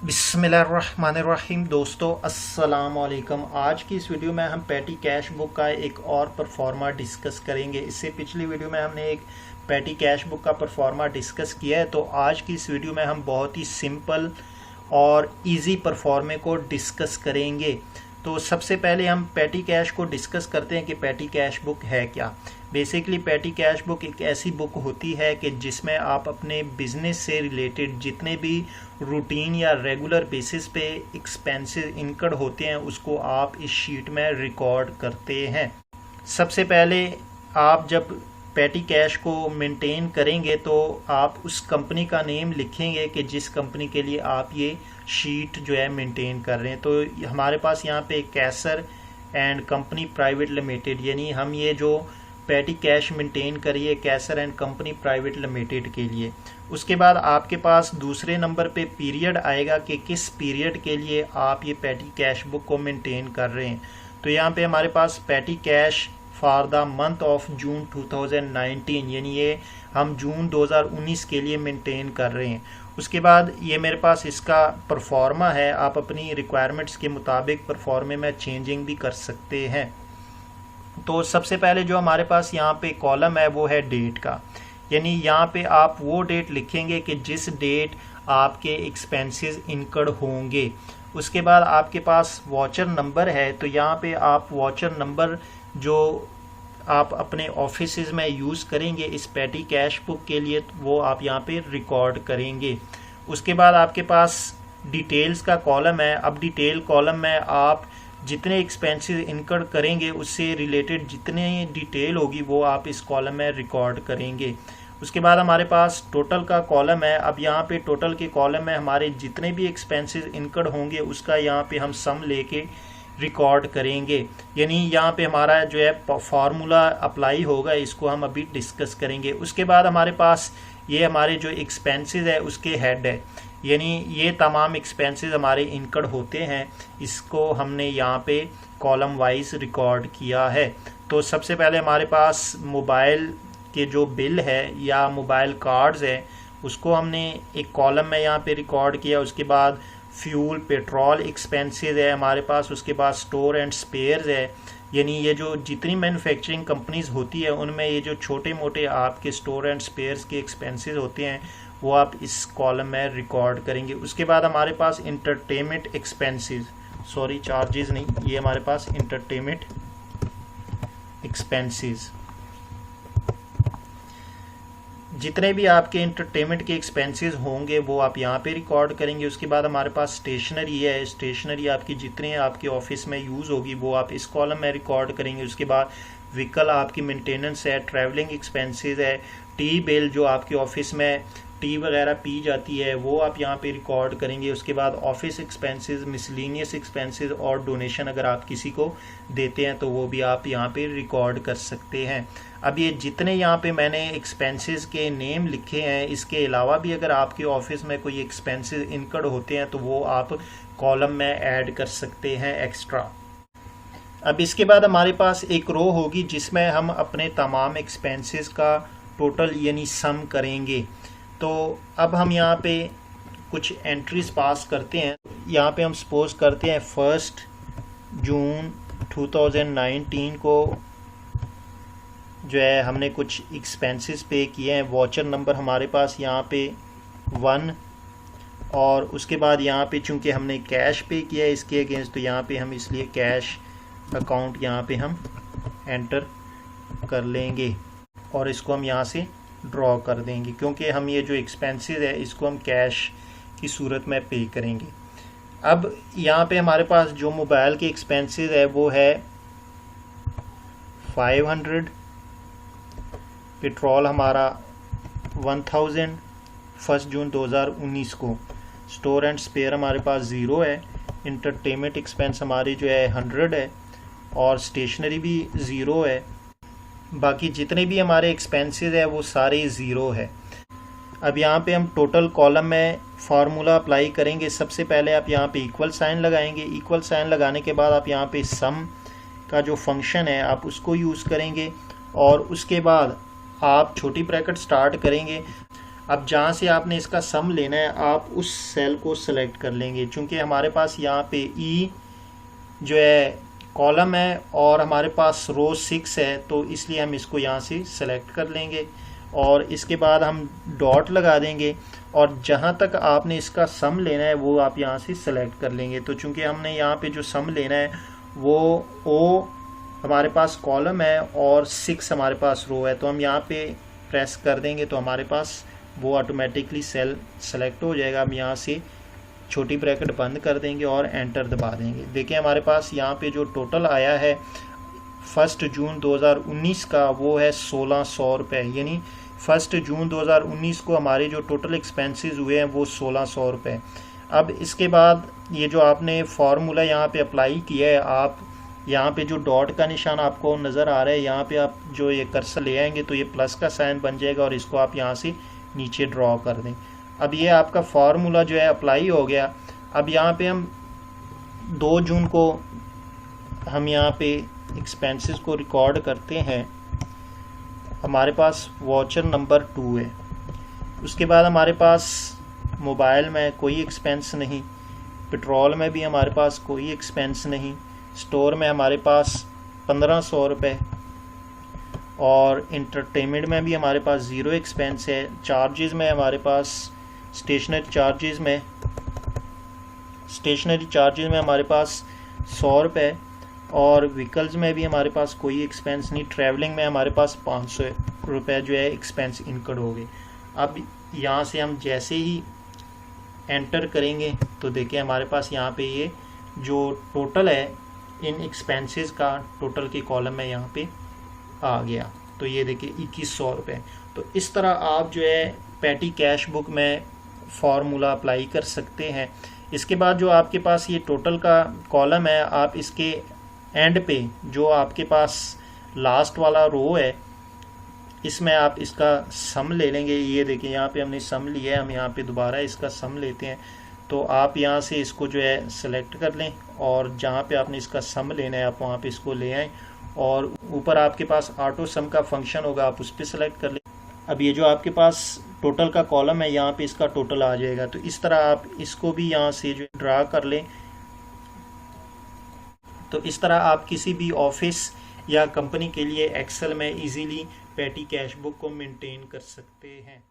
बिस्मिल्लाहिर्रहमानिर्रहीम। दोस्तों अस्सलाम वालेकुम। आज की इस वीडियो में हम पैटी कैश बुक का एक और परफॉर्मा डिस्कस करेंगे। इससे पिछली वीडियो में हमने एक पैटी कैश बुक का परफॉर्मा डिस्कस किया है, तो आज की इस वीडियो में हम बहुत ही सिंपल और इजी परफॉर्मे को डिस्कस करेंगे। तो सबसे पहले हम पैटी कैश को डिस्कस करते हैं कि पैटी कैश बुक है क्या। बेसिकली पैटी कैश बुक एक ऐसी बुक होती है कि जिसमें आप अपने बिजनेस से रिलेटेड जितने भी रूटीन या रेगुलर बेसिस पे एक्सपेंसेस इनकर्ड होते हैं उसको आप इस शीट में रिकॉर्ड करते हैं। सबसे पहले आप जब पैटी कैश को मेंटेन करेंगे तो आप उस कंपनी का नेम लिखेंगे कि जिस कंपनी के लिए आप ये शीट जो है मेंटेन कर रहे हैं। तो हमारे पास यहाँ पे कैसर एंड कंपनी प्राइवेट लिमिटेड, यानी हम ये जो पैटी कैश मेंटेन करिए कैसर एंड कंपनी प्राइवेट लिमिटेड के लिए। उसके बाद आपके पास दूसरे नंबर पे पीरियड आएगा कि किस पीरियड के लिए आप ये पैटी कैश बुक को मेंटेन कर रहे हैं। तो यहाँ पे हमारे पास petty cash for the month of June 2019, यानी ये हम जून 2019 के लिए मेंटेन कर रहे हैं। उसके बाद ये मेरे पास इसका परफॉर्मा है, आप अपनी रिक्वायरमेंट्स के मुताबिक परफॉर्मे में चेंजिंग भी कर सकते हैं। तो सबसे पहले जो हमारे पास यहाँ पे कॉलम है वो है डेट का, यानी यहाँ पे आप वो डेट लिखेंगे कि जिस डेट आपके एक्सपेंसेस इनकर्ड होंगे। उसके बाद आपके पास वाचर नंबर है, तो यहाँ पे आप वाचर नंबर जो आप अपने ऑफिस में यूज़ करेंगे इस पैटी कैश बुक के लिए वो आप यहाँ पे रिकॉर्ड करेंगे। उसके बाद आपके पास डिटेल्स का कॉलम है। अब डिटेल कॉलम में आप जितने एक्सपेंसेस इनकर्ड करेंगे उससे रिलेटेड जितने डिटेल होगी वो आप इस कॉलम में रिकॉर्ड करेंगे। उसके बाद हमारे पास टोटल का कॉलम है। अब यहाँ पे टोटल के कॉलम में हमारे जितने भी एक्सपेंसेस इनकर्ड होंगे उसका यहाँ पे हम सम लेके रिकॉर्ड करेंगे, यानी यहाँ पे हमारा जो है फार्मूला अप्लाई होगा, इसको हम अभी डिस्कस करेंगे। उसके बाद हमारे पास ये हमारे जो एक्सपेंसेस है उसके हेड है, यानी ये तमाम एक्सपेंसेस हमारे इनकर्ड होते हैं, इसको हमने यहाँ पे कॉलम वाइज रिकॉर्ड किया है। तो सबसे पहले हमारे पास मोबाइल के जो बिल है या मोबाइल कार्ड्स है उसको हमने एक कॉलम में यहाँ पे रिकॉर्ड किया। उसके बाद फ्यूल पेट्रोल एक्सपेंसेस है हमारे पास। उसके बाद स्टोर एंड स्पेयर्स है, यानी ये जो जितनी मैन्युफैक्चरिंग कंपनीज होती है उनमें ये जो छोटे मोटे आपके स्टोर एंड स्पेयर्स के एक्सपेंसेस होते हैं वो आप इस कॉलम में रिकॉर्ड करेंगे। उसके बाद हमारे पास इंटरटेनमेंट एक्सपेंसेस, सॉरी चार्जेस नहीं, ये हमारे पास इंटरटेनमेंट एक्सपेंसेस, जितने भी आपके इंटरटेनमेंट के एक्सपेंसेस होंगे वो आप यहाँ पे रिकॉर्ड करेंगे। उसके बाद हमारे पास स्टेशनरी है, स्टेशनरी आपकी जितने आपके ऑफिस में यूज़ होगी वो आप इस कॉलम में रिकॉर्ड करेंगे। उसके बाद व्हीकल आपकी मेंटेनेंस है, ट्रैवलिंग एक्सपेंसेस है, टी बिल जो आपके ऑफिस में टी वगैरह पी जाती है वो आप यहाँ पे रिकॉर्ड करेंगे। उसके बाद ऑफिस एक्सपेंसेस, मिसलिनियस एक्सपेंसेस और डोनेशन अगर आप किसी को देते हैं तो वो भी आप यहाँ पे रिकॉर्ड कर सकते हैं। अब ये जितने यहाँ पे मैंने एक्सपेंसेस के नेम लिखे हैं, इसके अलावा भी अगर आपके ऑफिस में कोई एक्सपेंसेस इनकर्ड होते हैं तो वो आप कॉलम में ऐड कर सकते हैं एक्स्ट्रा। अब इसके बाद हमारे पास एक रो होगी जिसमें हम अपने तमाम एक्सपेंसेस का टोटल यानी सम करेंगे। तो अब हम यहाँ पे कुछ एंट्रीज पास करते हैं। यहाँ पे हम सपोज करते हैं 1 जून 2019 को जो है हमने कुछ एक्सपेंसेस पे किए हैं। वाचर नंबर हमारे पास यहाँ पे 1, और उसके बाद यहाँ पे चूँकि हमने कैश पे किया है इसके अगेंस्ट तो यहाँ पे हम इसलिए कैश अकाउंट यहाँ पे हम एंटर कर लेंगे और इसको हम यहाँ से ड्रॉ कर देंगे, क्योंकि हम ये जो एक्सपेंसेस है इसको हम कैश की सूरत में पे करेंगे। अब यहाँ पे हमारे पास जो मोबाइल के एक्सपेंसेस है वो है 500, पेट्रोल हमारा 1000 1 जून 2019 को, स्टोर एंड स्पेयर हमारे पास 0 है, इंटरटेनमेंट एक्सपेंस हमारी जो है 100 है और स्टेशनरी भी 0 है। बाकी जितने भी हमारे एक्सपेंसेस है वो सारे 0 है। अब यहाँ पे हम टोटल कॉलम में फार्मूला अप्लाई करेंगे। सबसे पहले आप यहाँ पे इक्वल साइन लगाएंगे। इक्वल साइन लगाने के बाद आप यहाँ पे सम का जो फंक्शन है आप उसको यूज़ करेंगे और उसके बाद आप छोटी ब्रैकेट स्टार्ट करेंगे। अब जहाँ से आपने इसका सम लेना है आप उस सेल को सिलेक्ट कर लेंगे। चूँकि हमारे पास यहाँ पे ई जो है कॉलम है और हमारे पास रो 6 है, तो इसलिए हम इसको यहाँ से सिलेक्ट कर लेंगे और इसके बाद हम डॉट लगा देंगे और जहाँ तक आपने इसका सम लेना है वो आप यहाँ से सिलेक्ट कर लेंगे। तो चूंकि हमने यहाँ पे जो सम लेना है वो ओ हमारे पास कॉलम है और 6 हमारे पास रो है, तो हम यहाँ पे प्रेस कर देंगे तो हमारे पास वो ऑटोमेटिकली सेल सेलेक्ट हो जाएगा। हम यहाँ से छोटी ब्रैकेट बंद कर देंगे और एंटर दबा देंगे। देखिए हमारे पास यहाँ पे जो टोटल आया है 1 जून 2019 का वो है 1600 रुपये, यानी 1 जून 2019 को हमारे जो टोटल एक्सपेंसेस हुए हैं वो 1600 रुपये। अब इसके बाद ये जो आपने फार्मूला यहाँ पे अप्लाई किया है, आप यहाँ पे जो डॉट का निशान आपको नज़र आ रहा है यहाँ पे आप जो ये कर्सर ले आएंगे तो ये प्लस का साइन बन जाएगा और इसको आप यहाँ से नीचे ड्रॉ कर दें। अब ये आपका फार्मूला जो है अप्लाई हो गया। अब यहाँ पे हम 2 जून को हम यहाँ पे एक्सपेंसेस को रिकॉर्ड करते हैं। हमारे पास वाउचर नंबर 2 है। उसके बाद हमारे पास मोबाइल में कोई एक्सपेंस नहीं, पेट्रोल में भी हमारे पास कोई एक्सपेंस नहीं, स्टोर में हमारे पास 1500 रुपये और इंटरटेनमेंट में भी हमारे पास 0 एक्सपेंस है। चार्जेस में हमारे पास स्टेशनरी चार्जेस में हमारे पास 100 रुपये और व्हीकल्स में भी हमारे पास कोई एक्सपेंस नहीं। ट्रैवलिंग में हमारे पास 500 रुपये जो है एक्सपेंस इनकर्ड हो गए। अब यहाँ से हम जैसे ही एंटर करेंगे तो देखिए हमारे पास यहाँ पे ये जो टोटल है इन एक्सपेंसेस का टोटल के कॉलम में यहाँ पे आ गया। तो ये देखिए 2100 रुपये। तो इस तरह आप जो है पैटी कैश बुक में फार्मूला अप्लाई कर सकते हैं। इसके बाद जो आपके पास ये टोटल का कॉलम है, आप इसके एंड पे जो आपके पास लास्ट वाला रो है इसमें आप इसका सम ले लेंगे। ये देखिए यहाँ पे हमने सम लिया है, हम यहाँ पे दोबारा इसका सम लेते हैं। तो आप यहाँ से इसको जो है सेलेक्ट कर लें और जहाँ पे आपने इसका सम लेना है आप वहाँ पे इसको ले आएँ और ऊपर आपके पास ऑटो सम का फंक्शन होगा, आप उस पर सेलेक्ट कर लें। अब ये जो आपके पास टोटल का कॉलम है यहाँ पे इसका टोटल आ जाएगा। तो इस तरह आप इसको भी यहाँ से जो ड्रा कर लें। तो इस तरह आप किसी भी ऑफिस या कंपनी के लिए एक्सेल में इजीली पैटी कैश बुक को मेंटेन कर सकते हैं।